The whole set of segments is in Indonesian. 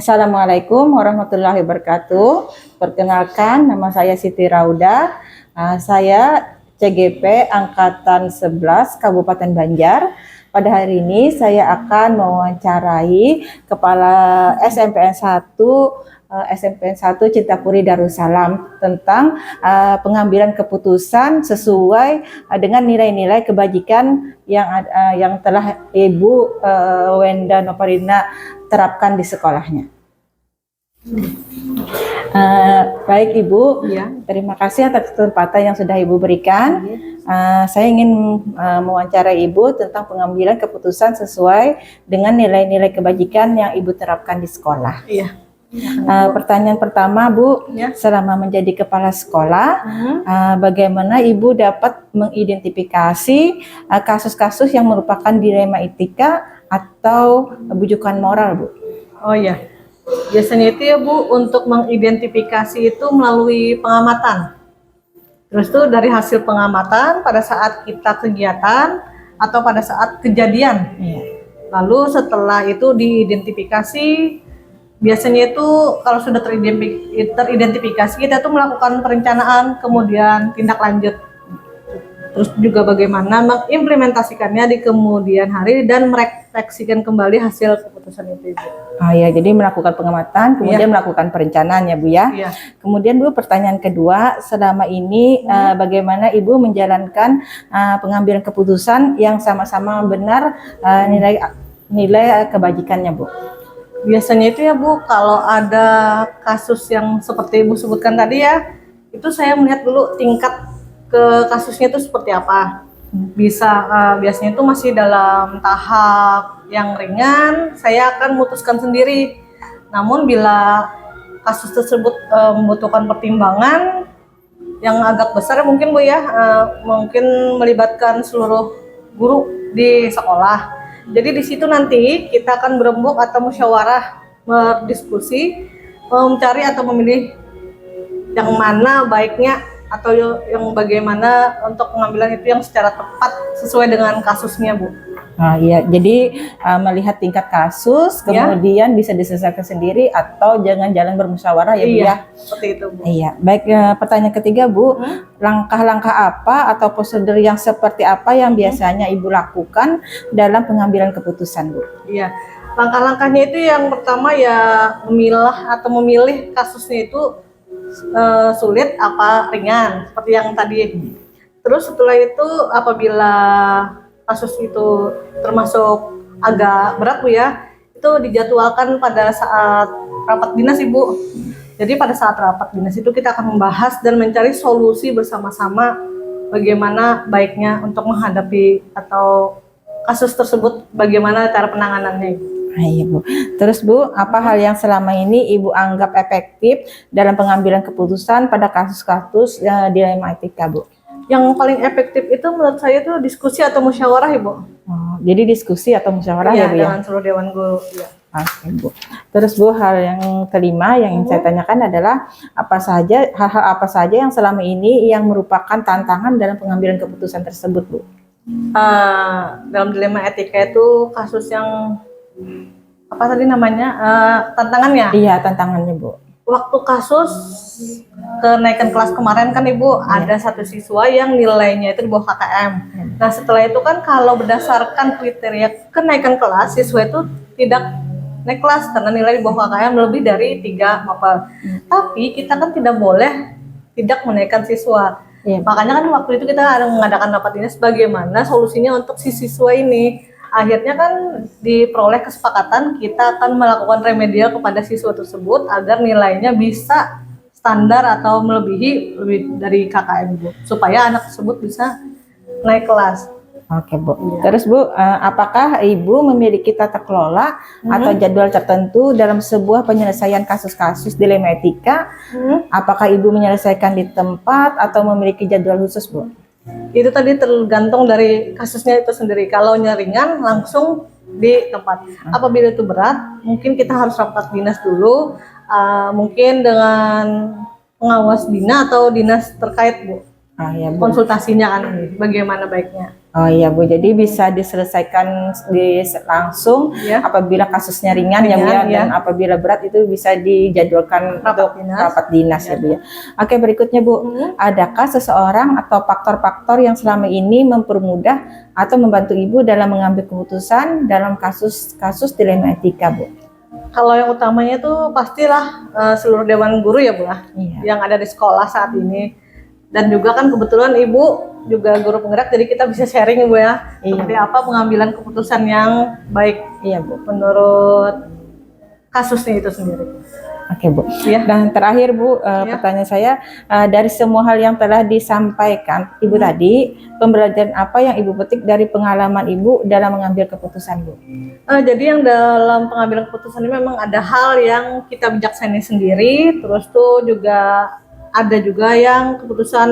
Assalamualaikum warahmatullahi wabarakatuh. Perkenalkan, nama saya Siti Rauda. Saya CGP Angkatan 11 Kabupaten Banjar. Pada hari ini saya akan mewawancarai Kepala SMPN 1 Cintapuri Darussalam tentang pengambilan keputusan sesuai dengan nilai-nilai kebajikan yang telah Ibu Wenda Noparina terapkan di sekolahnya. Baik Ibu, ya. Terima kasih atas kesempatan yang sudah Ibu berikan. Saya ingin mewawancarai Ibu tentang pengambilan keputusan sesuai dengan nilai-nilai kebajikan yang Ibu terapkan di sekolah. Iya. Pertanyaan pertama, Bu, ya. Selama menjadi kepala sekolah, bagaimana Ibu dapat mengidentifikasi kasus-kasus yang merupakan dilema etika atau bujukan moral, Bu? Oh ya, biasanya itu ya Bu, untuk mengidentifikasi itu melalui pengamatan. Terus tuh dari hasil pengamatan pada saat kita kegiatan atau pada saat kejadian. Ya. Lalu setelah itu diidentifikasi, biasanya itu kalau sudah teridentifikasi kita tuh melakukan perencanaan, kemudian tindak lanjut. Terus juga bagaimana mengimplementasikannya di kemudian hari dan merefleksikan kembali hasil keputusan itu, Bu. Ya, jadi melakukan pengamatan, kemudian melakukan perencanaan ya, Bu ya. Iya. Kemudian Bu, pertanyaan kedua, selama ini bagaimana Ibu menjalankan pengambilan keputusan yang sama-sama benar nilai kebajikannya, Bu? Biasanya itu ya Bu, kalau ada kasus yang seperti Ibu sebutkan tadi ya, itu saya melihat dulu tingkat ke kasusnya itu seperti apa. Biasanya itu masih dalam tahap yang ringan, saya akan memutuskan sendiri. Namun bila kasus tersebut membutuhkan pertimbangan yang agak besar mungkin Bu ya, mungkin melibatkan seluruh guru di sekolah. Jadi di situ nanti kita akan berembuk atau musyawarah, berdiskusi, mencari atau memilih yang mana baiknya atau yang bagaimana untuk pengambilan itu yang secara tepat sesuai dengan kasusnya, Bu. Iya, jadi melihat tingkat kasus, kemudian bisa diselesaikan sendiri atau jangan jalan bermusyawarah ya, Bu ya. Seperti itu, Bu. Iya, baik. Pertanyaan ketiga, Bu, langkah-langkah apa atau prosedur yang seperti apa yang biasanya Ibu lakukan dalam pengambilan keputusan, Bu? Iya, langkah-langkahnya itu yang pertama ya memilah atau memilih kasusnya itu sulit apa ringan seperti yang tadi. Terus setelah itu apabila kasus itu termasuk agak berat Bu ya, itu dijadwalkan pada saat rapat dinas Ibu. Jadi pada saat rapat dinas itu kita akan membahas dan mencari solusi bersama-sama bagaimana baiknya untuk menghadapi atau kasus tersebut, bagaimana cara penanganannya. Iya Bu. Terus Bu, apa hal yang selama ini Ibu anggap efektif dalam pengambilan keputusan pada kasus-kasus dilema etika, Bu? Yang paling efektif itu menurut saya itu diskusi atau musyawarah, Ibu. Jadi diskusi atau musyawarah ya Bu ya? Dengan seluruh dewan guru. Ya. Oke Bu. Terus Bu, hal yang kelima yang ingin saya tanyakan adalah hal-hal apa saja yang selama ini yang merupakan tantangan dalam pengambilan keputusan tersebut, Bu? Dalam dilema etika itu kasus yang apa tadi namanya, tantangannya? Iya, tantangannya Bu. Waktu kasus kenaikan kelas kemarin kan Ibu, ada satu siswa yang nilainya itu di bawah KKM. Nah setelah itu kan kalau berdasarkan kriteria kenaikan kelas, siswa itu tidak naik kelas karena nilai di bawah KKM lebih dari 3 mapel. Tapi kita kan tidak boleh tidak menaikkan siswa. Makanya kan waktu itu kita ada mengadakan rapat dinas bagaimana solusinya untuk si siswa ini. Akhirnya kan diperoleh kesepakatan kita akan melakukan remedial kepada siswa tersebut agar nilainya bisa standar atau melebihi lebih dari KKM, Bu, supaya anak tersebut bisa naik kelas. Oke Bu. Terus Bu, apakah Ibu memiliki tata kelola atau jadwal tertentu dalam sebuah penyelesaian kasus-kasus dilema etika? Apakah Ibu menyelesaikan di tempat atau memiliki jadwal khusus, Bu? Itu tadi tergantung dari kasusnya itu sendiri. Kalau ringan langsung di tempat. Apabila itu berat, mungkin kita harus rapat dinas dulu, mungkin dengan pengawas bina atau dinas terkait, Bu. Ya, Bu. Konsultasinya kan bagaimana baiknya. Oh iya Bu, jadi bisa diselesaikan langsung Ya. apabila kasusnya ringan ya Bu ya, Ringan, dan ya. apabila berat itu bisa dijadwalkan Rapat untuk dinas. rapat dinas ya Bu ya. Oke, berikutnya Bu, adakah seseorang atau faktor-faktor yang selama ini mempermudah atau membantu Ibu dalam mengambil keputusan dalam kasus-kasus dilema etika Bu? Kalau yang utamanya itu pastilah seluruh dewan guru ya Bu ya, Iya. yang ada di sekolah saat ini. Dan juga kan kebetulan Ibu juga guru penggerak, jadi kita bisa sharing Bu ya, Iya. seperti apa pengambilan keputusan yang baik Iya Bu. menurut kasusnya itu sendiri. Oke Bu. Ya. Dan terakhir Bu, pertanyaan saya, dari semua hal yang telah disampaikan Ibu tadi, pembelajaran apa yang Ibu petik dari pengalaman Ibu dalam mengambil keputusan Bu? Jadi yang dalam pengambilan keputusan ini memang ada hal yang kita bijaksanain sendiri, terus tuh juga ada juga yang keputusan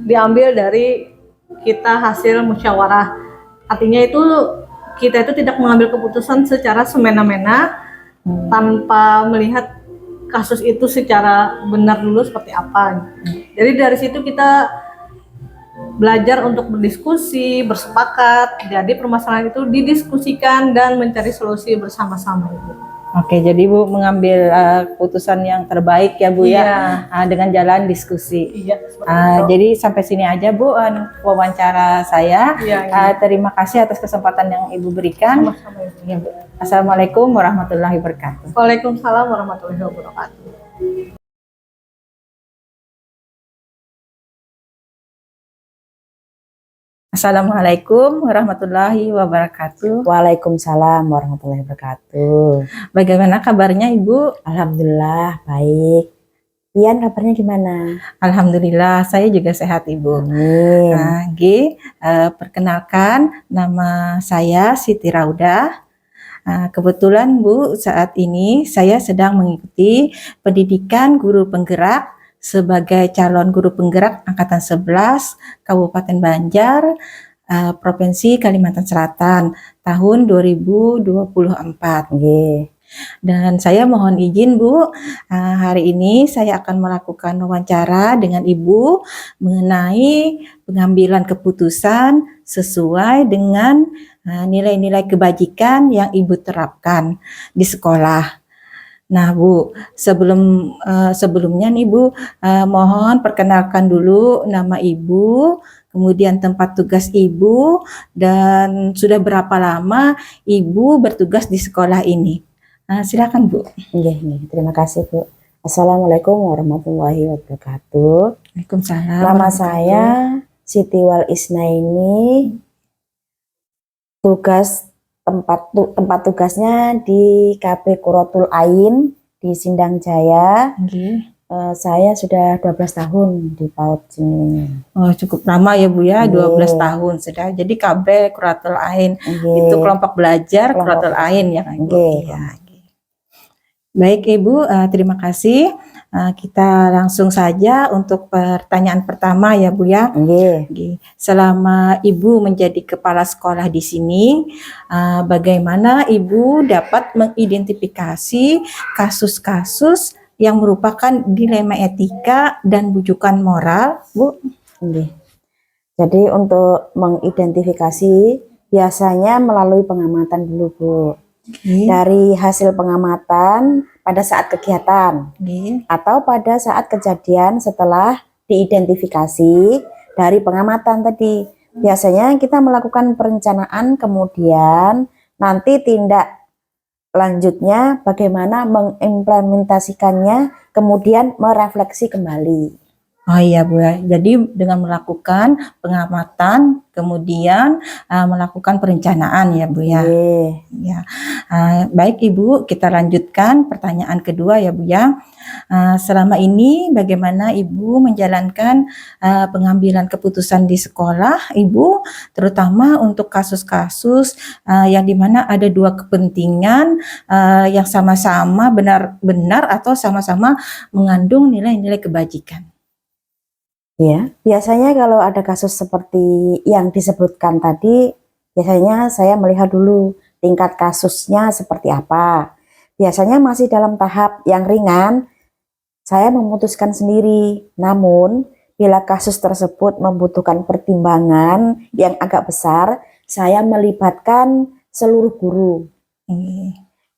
diambil dari kita hasil musyawarah. Artinya itu kita itu tidak mengambil keputusan secara semena-mena tanpa melihat kasus itu secara benar dulu seperti apa. Jadi dari situ kita belajar untuk berdiskusi, bersepakat. Jadi permasalahan itu didiskusikan dan mencari solusi bersama-sama itu. Oke, jadi Bu mengambil keputusan yang terbaik ya Bu ya, dengan jalan diskusi. Iya. Jadi sampai sini aja Bu wawancara saya. Iya. Terima kasih atas kesempatan yang Ibu berikan. Sama-sama. Ya, Bu. Assalamualaikum warahmatullahi wabarakatuh. Waalaikumsalam warahmatullahi wabarakatuh. Assalamualaikum warahmatullahi wabarakatuh. Waalaikumsalam warahmatullahi wabarakatuh. Bagaimana kabarnya Ibu? Alhamdulillah baik. Ian kabarnya gimana? Alhamdulillah saya juga sehat Ibu. Amin. Perkenalkan nama saya Siti Raudah. Kebetulan Bu saat ini saya sedang mengikuti pendidikan guru penggerak sebagai calon guru penggerak angkatan 11 Kabupaten Banjar, Provinsi Kalimantan Selatan tahun 2024. Dan saya mohon izin Bu, hari ini saya akan melakukan wawancara dengan Ibu mengenai pengambilan keputusan sesuai dengan nilai-nilai kebajikan yang Ibu terapkan di sekolah. Nah Bu, sebelumnya nih Bu, mohon perkenalkan dulu nama Ibu, kemudian tempat tugas Ibu, dan sudah berapa lama Ibu bertugas di sekolah ini. Silakan Bu. Terima kasih Bu. Assalamualaikum warahmatullahi wabarakatuh. Waalaikumsalam. Nama saya Siti Wal Isnaini. Tempat tugasnya di KP Qurratul Ain di Sindang Jaya. Saya sudah 12 tahun di PAUD sini. Oh, cukup lama ya Bu ya, 12 tahun sudah. Jadi KB Qurratul Ain itu kelompok belajar Qurratul Ain ya kan Bu? Baik Ibu, terima kasih. Kita langsung saja untuk pertanyaan pertama ya Bu ya. Selama Ibu menjadi kepala sekolah di sini, bagaimana Ibu dapat mengidentifikasi kasus-kasus yang merupakan dilema etika dan bujukan moral, Bu? Jadi untuk mengidentifikasi biasanya melalui pengamatan dulu Bu. Dari hasil pengamatan pada saat kegiatan atau pada saat kejadian setelah diidentifikasi dari pengamatan tadi. Biasanya kita melakukan perencanaan, kemudian nanti tindak lanjutnya bagaimana mengimplementasikannya, kemudian merefleksi kembali. Oh iya Bu ya, jadi dengan melakukan pengamatan, kemudian melakukan perencanaan ya Bu ya. Ya. Baik Ibu, kita lanjutkan pertanyaan kedua ya Bu ya. Selama ini bagaimana Ibu menjalankan pengambilan keputusan di sekolah Ibu, terutama untuk kasus-kasus yang dimana ada dua kepentingan yang sama-sama benar atau sama-sama mengandung nilai-nilai kebajikan. Ya, biasanya kalau ada kasus seperti yang disebutkan tadi, biasanya saya melihat dulu tingkat kasusnya seperti apa. Biasanya masih dalam tahap yang ringan, saya memutuskan sendiri. Namun, bila kasus tersebut membutuhkan pertimbangan yang agak besar, saya melibatkan seluruh guru.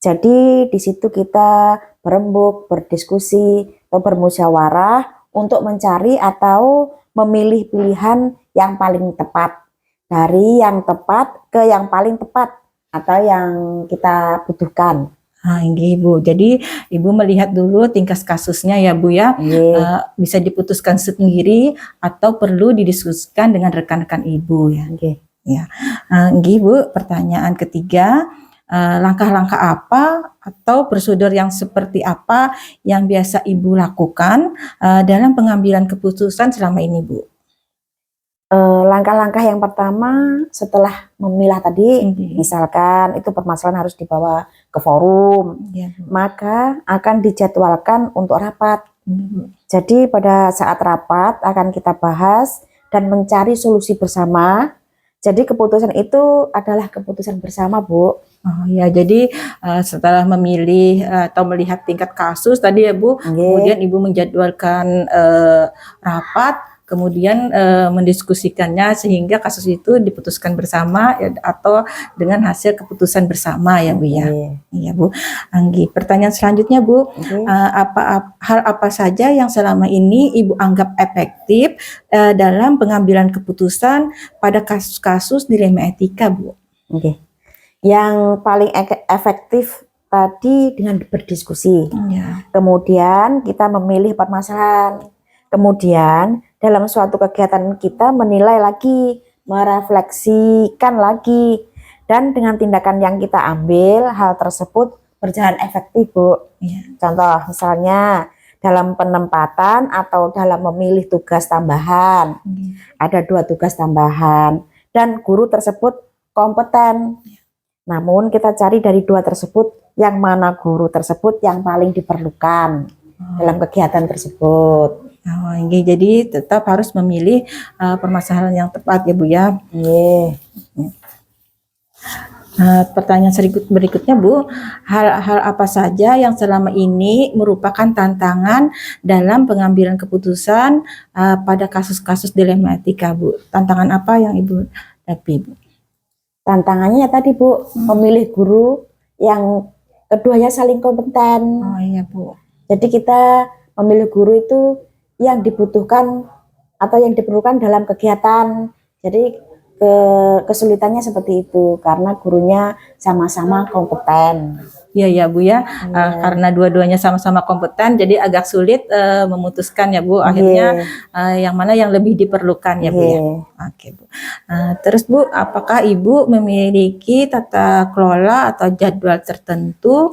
Jadi di situ kita berembuk, berdiskusi, atau bermusyawarah untuk mencari atau memilih pilihan yang paling tepat. Dari yang tepat ke yang paling tepat atau yang kita butuhkan. Bu. Jadi Ibu melihat dulu tingkat kasusnya ya Bu ya. Bisa diputuskan sendiri atau perlu didiskusikan dengan rekan-rekan Ibu ya. Ya. Bu, pertanyaan ketiga, langkah-langkah apa atau prosedur yang seperti apa yang biasa Ibu lakukan dalam pengambilan keputusan selama ini Bu? Langkah-langkah yang pertama setelah memilah tadi, misalkan itu permasalahan harus dibawa ke forum, maka akan dijadwalkan untuk rapat. Jadi pada saat rapat akan kita bahas dan mencari solusi bersama. Jadi keputusan itu adalah keputusan bersama, Bu. Jadi setelah memilih atau melihat tingkat kasus tadi ya Bu, kemudian Ibu menjadwalkan rapat, kemudian mendiskusikannya sehingga kasus itu diputuskan bersama ya, atau dengan hasil keputusan bersama ya Bu ya. Iya Bu. Pertanyaan selanjutnya Bu, hal apa saja yang selama ini Ibu anggap efektif dalam pengambilan keputusan pada kasus-kasus dilema etika Bu? Yang paling efektif tadi dengan berdiskusi. Kemudian kita memilih permasalahan. Kemudian dalam suatu kegiatan kita menilai lagi, merefleksikan lagi, dan dengan tindakan yang kita ambil, hal tersebut berjalan efektif, Bu. Contoh misalnya dalam penempatan atau dalam memilih tugas tambahan, ada 2 tugas tambahan, dan guru tersebut kompeten. Namun kita cari dari 2 tersebut, yang mana guru tersebut yang paling diperlukan dalam kegiatan tersebut. Jadi tetap harus memilih permasalahan yang tepat ya Bu ya. Pertanyaan berikutnya Bu, hal apa saja yang selama ini merupakan tantangan dalam pengambilan keputusan pada kasus-kasus dilema etika Bu? Tantangan apa yang Ibu hadapi Bu? Tantangannya tadi Bu, memilih guru yang keduanya saling kompeten. Iya Bu. Jadi kita memilih guru itu yang dibutuhkan atau yang diperlukan dalam kegiatan. Jadi kesulitannya seperti itu karena gurunya sama-sama kompeten. Iya Bu ya, karena dua-duanya sama-sama kompeten, jadi agak sulit memutuskan ya Bu. Akhirnya yang mana yang lebih diperlukan ya Bu ya. Oke Bu. Terus Bu, apakah Ibu memiliki tata kelola atau jadwal tertentu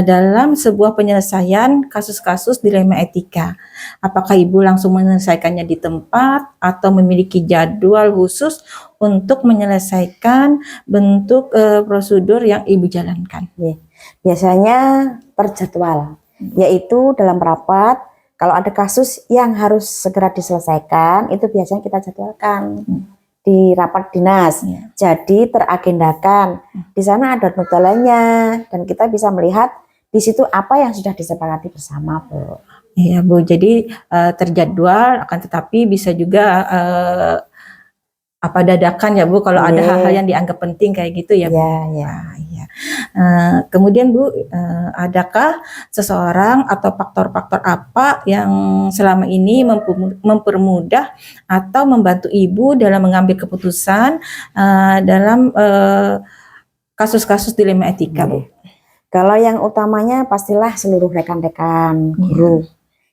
dalam sebuah penyelesaian kasus-kasus dilema etika? Apakah Ibu langsung menyelesaikannya di tempat atau memiliki jadwal khusus untuk menyelesaikan bentuk prosedur yang Ibu jalankan? Biasanya terjadwal, yaitu dalam rapat kalau ada kasus yang harus segera diselesaikan, itu biasanya kita jadwalkan di rapat dinas. Jadi teragendakan. Di sana ada notulennya dan kita bisa melihat di situ apa yang sudah disepakati bersama, Bu. Iya Bu, jadi terjadwal, akan tetapi bisa juga dadakan ya Bu, kalau ada hal-hal yang dianggap penting kayak gitu ya Bu. Kemudian Bu, adakah seseorang atau faktor-faktor apa yang selama ini mempermudah atau membantu Ibu dalam mengambil keputusan dalam kasus-kasus dilema etika Bu? Kalau yang utamanya pastilah seluruh rekan-rekan guru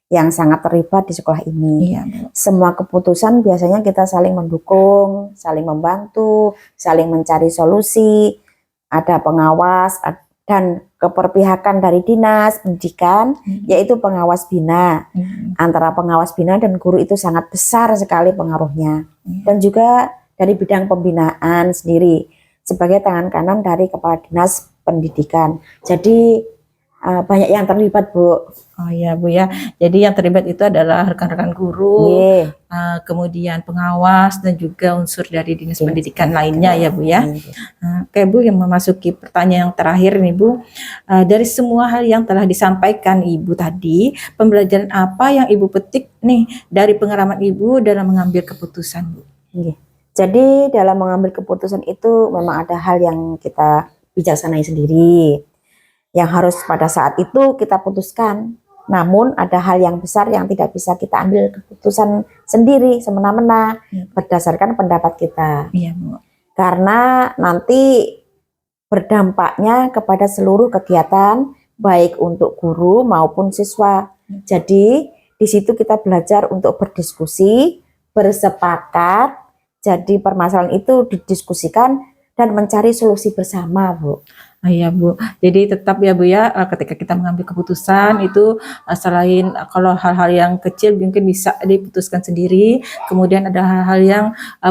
yang sangat terlibat di sekolah ini. Semua keputusan biasanya kita saling mendukung, saling membantu, saling mencari solusi, ada pengawas dan keperpihakan dari dinas pendidikan, yaitu pengawas bina. Antara pengawas bina dan guru itu sangat besar sekali pengaruhnya. Dan juga dari bidang pembinaan sendiri, sebagai tangan kanan dari kepala dinas pendidikan. Jadi banyak yang terlibat, Bu. Oh iya Bu ya. Jadi yang terlibat itu adalah rekan-rekan guru, Nggih. kemudian pengawas dan juga unsur dari dinas Dinas pendidikan lainnya ya Bu ya. Nggih. Oke Bu, yang memasuki pertanyaan yang terakhir nih Bu, dari semua hal yang telah disampaikan Ibu tadi, pembelajaran apa yang Ibu petik nih dari pengalaman Ibu dalam mengambil keputusan Bu? Nggih. Jadi dalam mengambil keputusan itu memang ada hal yang kita bijaksanai sendiri, yang harus pada saat itu kita putuskan. Namun ada hal yang besar yang tidak bisa kita ambil keputusan sendiri semena-mena berdasarkan pendapat kita. Iya Bu. Karena nanti berdampaknya kepada seluruh kegiatan baik untuk guru maupun siswa. Jadi di situ kita belajar untuk berdiskusi, bersepakat. Jadi permasalahan itu didiskusikan dan mencari solusi bersama, Bu. Iya Bu, jadi tetap ya Bu ya, ketika kita mengambil keputusan itu selain kalau hal-hal yang kecil mungkin bisa diputuskan sendiri, kemudian ada hal-hal yang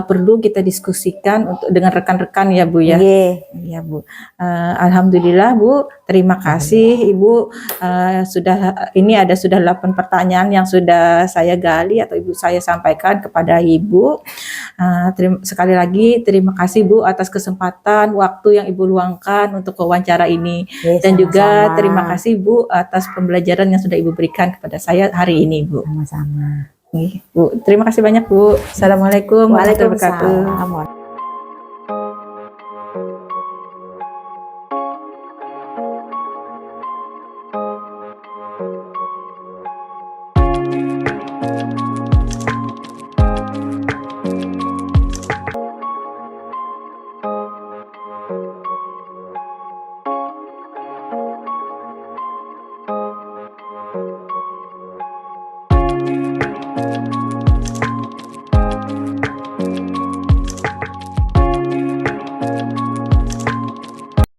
perlu kita diskusikan untuk dengan rekan-rekan ya Bu ya. Nggih. Iya Bu, Alhamdulillah Bu, terima kasih Ibu, sudah 8 pertanyaan yang sudah saya gali atau Ibu saya sampaikan kepada Ibu. Sekali lagi terima kasih Bu atas kesempatan waktu yang Ibu luangkan untuk wawancara ini, Nggih, dan juga sama-sama. terima kasih Bu atas pembelajaran yang sudah Ibu berikan kepada saya hari ini Bu. Sama-sama. Bu, terima kasih banyak Bu. Assalamualaikum warahmatullahi wabarakatuh. Waalaikumsalam.